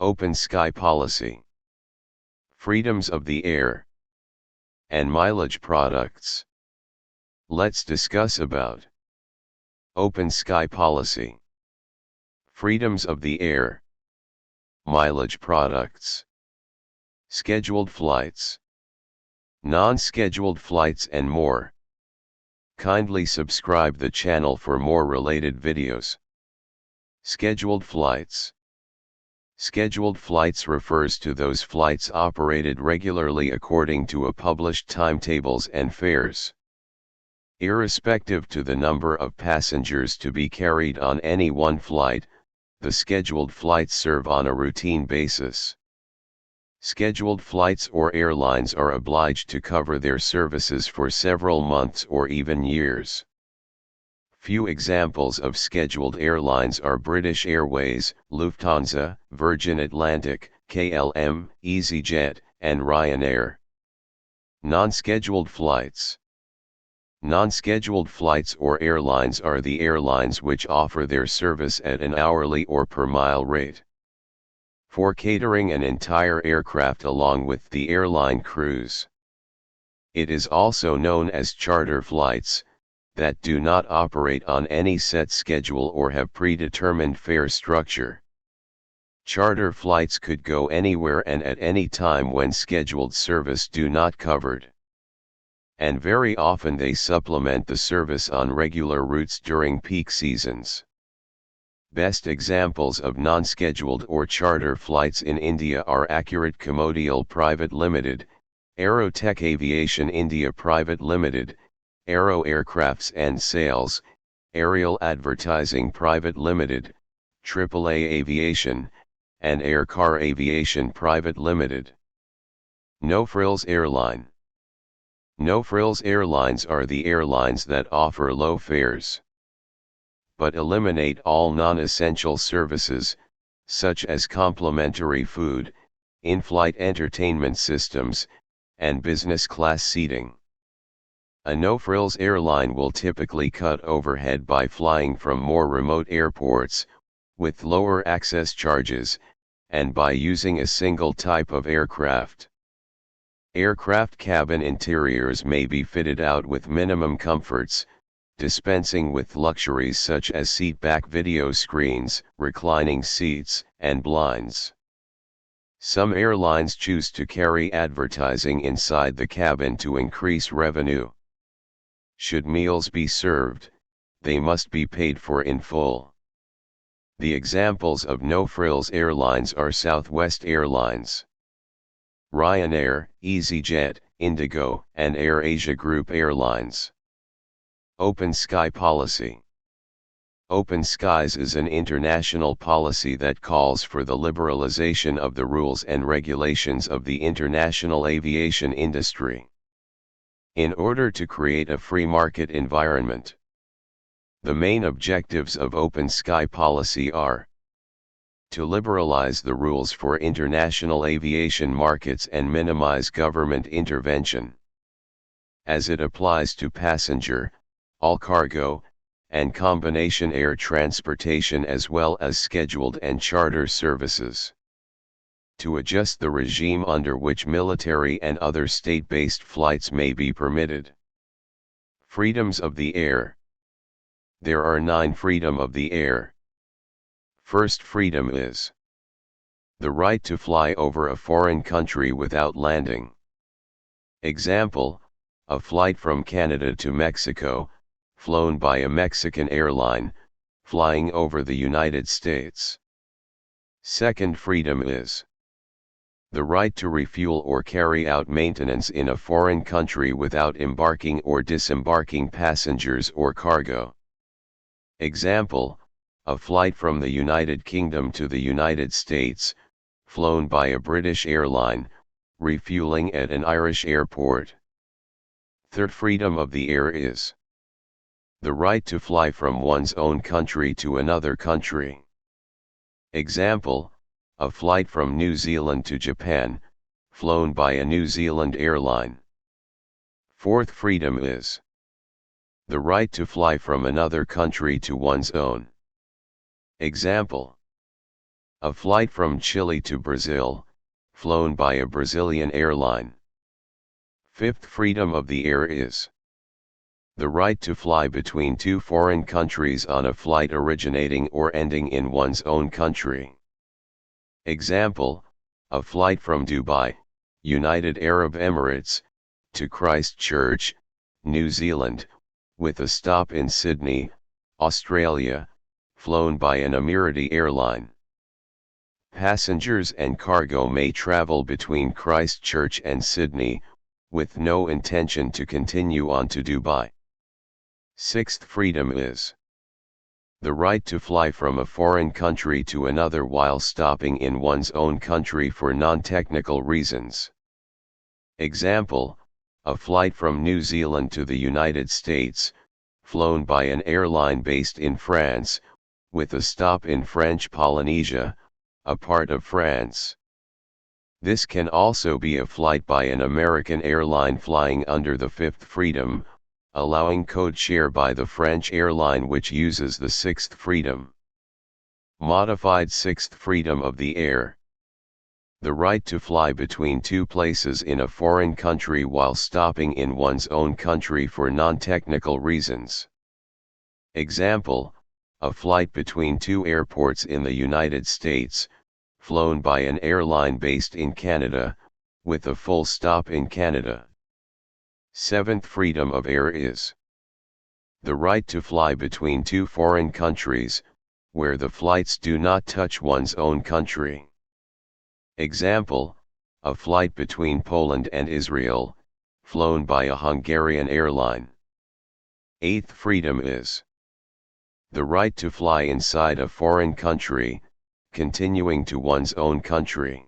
Open sky policy, freedoms of the air, and mileage products. Let's discuss about open sky policy, freedoms of the air, mileage products, scheduled flights, non-scheduled flights and more. Kindly subscribe the channel for more related videos. Scheduled flights. Scheduled flights refers to those flights operated regularly according to a published timetables and fares. Irrespective to the number of passengers to be carried on any one flight, the scheduled flights serve on a routine basis. Scheduled flights or airlines are obliged to cover their services for several months or even years. Few examples of scheduled airlines are British Airways, Lufthansa, Virgin Atlantic, KLM, EasyJet, and Ryanair. Non-scheduled flights. Non-scheduled flights or airlines are the airlines which offer their service at an hourly or per mile rate. For catering an entire aircraft along with the airline crews. It is also known as charter flights, that do not operate on any set schedule or have predetermined fare structure. Charter flights could go anywhere and at any time when scheduled service do not covered. And very often they supplement the service on regular routes during peak seasons. Best examples of non-scheduled or charter flights in India are Accurate Commodial Private Limited, Aerotech Aviation India Private Limited, Aero Aircrafts and Sales, Aerial Advertising Private Limited, AAA Aviation, and Aircar Aviation Private Limited. No-frills Airline. No-frills airlines are the airlines that offer low fares, but eliminate all non-essential services, such as complimentary food, in-flight entertainment systems, and business class seating. A no-frills airline will typically cut overhead by flying from more remote airports, with lower access charges, and by using a single type of aircraft. Aircraft cabin interiors may be fitted out with minimum comforts, dispensing with luxuries such as seat-back video screens, reclining seats, and blinds. Some airlines choose to carry advertising inside the cabin to increase revenue. Should meals be served, they must be paid for in full. The examples of no-frills airlines are Southwest Airlines, Ryanair, EasyJet, Indigo, and AirAsia Group Airlines. Open Sky Policy. Open Skies is an international policy that calls for the liberalization of the rules and regulations of the international aviation industry, in order to create a free market environment. The main objectives of open sky policy are to liberalize the rules for international aviation markets and minimize government intervention, as it applies to passenger, all cargo, and combination air transportation as well as scheduled and charter services. To adjust the regime under which military and other state-based flights may be permitted. Freedoms of the air. There are 9 freedom of the air. First freedom is the right to fly over a foreign country without landing. Example, a flight from Canada to Mexico, flown by a Mexican airline, flying over the United States. Second freedom is the right to refuel or carry out maintenance in a foreign country without embarking or disembarking passengers or cargo. Example, a flight from the United Kingdom to the United States, flown by a British airline, refueling at an Irish airport. Third freedom of the air is the right to fly from one's own country to another country. Example, a flight from New Zealand to Japan, flown by a New Zealand airline. Fourth freedom is the right to fly from another country to one's own. Example, A flight from Chile to Brazil, flown by a Brazilian airline. Fifth freedom of the air is the right to fly between two foreign countries on a flight originating or ending in one's own country. Example, a flight from Dubai, United Arab Emirates, to Christchurch, New Zealand, with a stop in Sydney, Australia, flown by an Emirati airline. Passengers and cargo may travel between Christchurch and Sydney, with no intention to continue on to Dubai. Sixth freedom is the right to fly from a foreign country to another while stopping in one's own country for non-technical reasons. Example, a flight from New Zealand to the United States, flown by an airline based in France, with a stop in French Polynesia, a part of France. This can also be a flight by an American airline flying under the fifth freedom, allowing code share by the French airline which uses the sixth freedom. Modified sixth freedom of the air. The right to fly between two places in a foreign country while stopping in one's own country for non-technical reasons. Example, a flight between two airports in the United States, flown by an airline based in Canada, with a full stop in Canada. Seventh freedom of air is the right to fly between two foreign countries, where the flights do not touch one's own country. Example, a flight between Poland and Israel, flown by a Hungarian airline. Eighth freedom is the right to fly inside a foreign country, continuing to one's own country.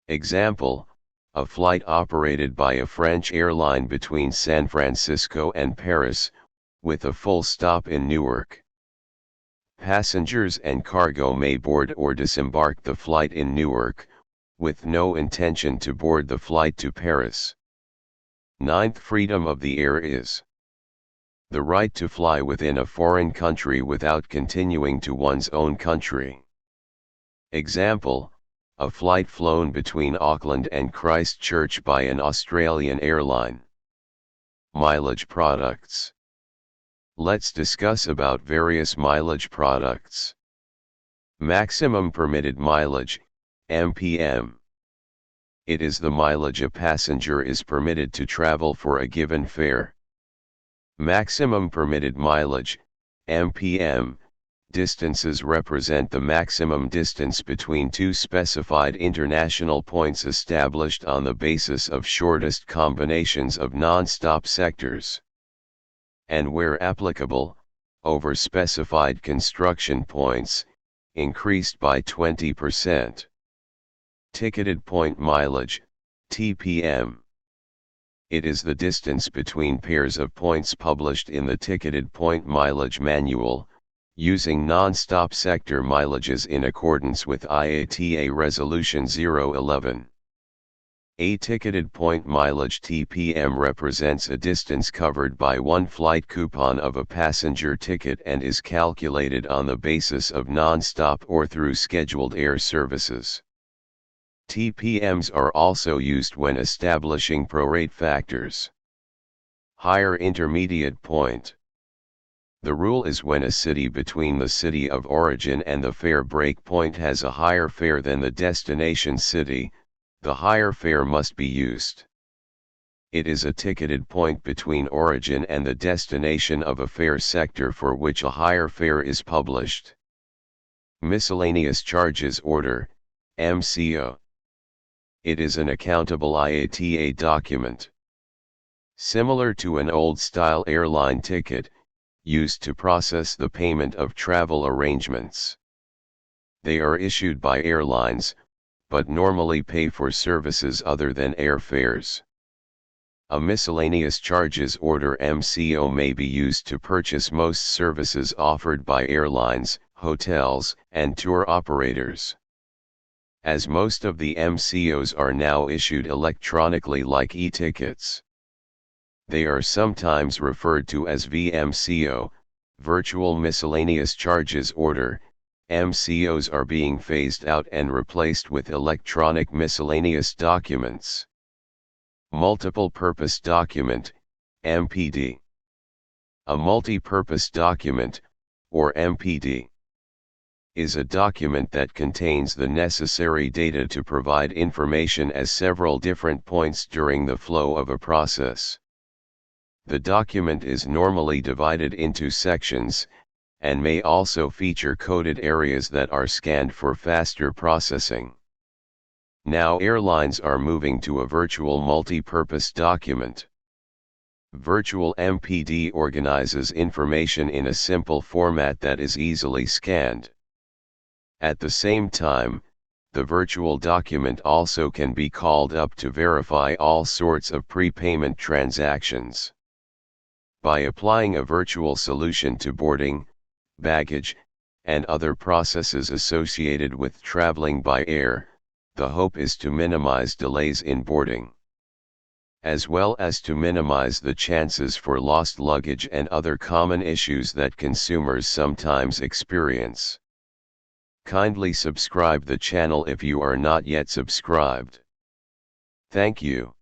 Example, a flight operated by a French airline between San Francisco and Paris, with a full stop in Newark. Passengers and cargo may board or disembark the flight in Newark, with no intention to board the flight to Paris. Ninth freedom of the air is the right to fly within a foreign country without continuing to one's own country. Example, a flight flown between Auckland and Christchurch by an Australian airline. Mileage products. Let's discuss about various mileage products. Maximum permitted mileage, MPM. It is the mileage a passenger is permitted to travel for a given fare. Maximum permitted mileage, MPM. Distances represent the maximum distance between two specified international points established on the basis of shortest combinations of non-stop sectors. And where applicable, over specified construction points, increased by 20%. Ticketed point mileage, TPM. It is the distance between pairs of points published in the Ticketed Point Mileage Manual, using non-stop sector mileages in accordance with IATA Resolution 011. A ticketed point mileage TPM represents a distance covered by one flight coupon of a passenger ticket and is calculated on the basis of non-stop or through scheduled air services. TPMs are also used when establishing prorate factors. Higher intermediate point. The rule is when a city between the city of origin and the fare break point has a higher fare than the destination city, the higher fare must be used. It is a ticketed point between origin and the destination of a fare sector for which a higher fare is published. Miscellaneous Charges Order, MCO. It is an accountable IATA document. Similar to an old-style airline ticket, used to process the payment of travel arrangements. They are issued by airlines, but normally pay for services other than airfares. A miscellaneous charges order MCO may be used to purchase most services offered by airlines, hotels, and tour operators. As most of the MCOs are now issued electronically like e-tickets, they are sometimes referred to as VMCO, Virtual Miscellaneous Charges Order, MCOs are being phased out and replaced with electronic miscellaneous documents. Multiple Purpose Document, MPD. A multi-purpose document, or MPD, is a document that contains the necessary data to provide information at several different points during the flow of a process. The document is normally divided into sections, and may also feature coded areas that are scanned for faster processing. Now airlines are moving to a virtual multi-purpose document. Virtual MPD organizes information in a simple format that is easily scanned. At the same time, the virtual document also can be called up to verify all sorts of prepayment transactions. By applying a virtual solution to boarding, baggage, and other processes associated with traveling by air, the hope is to minimize delays in boarding, as well as to minimize the chances for lost luggage and other common issues that consumers sometimes experience. Kindly subscribe the channel if you are not yet subscribed. Thank you.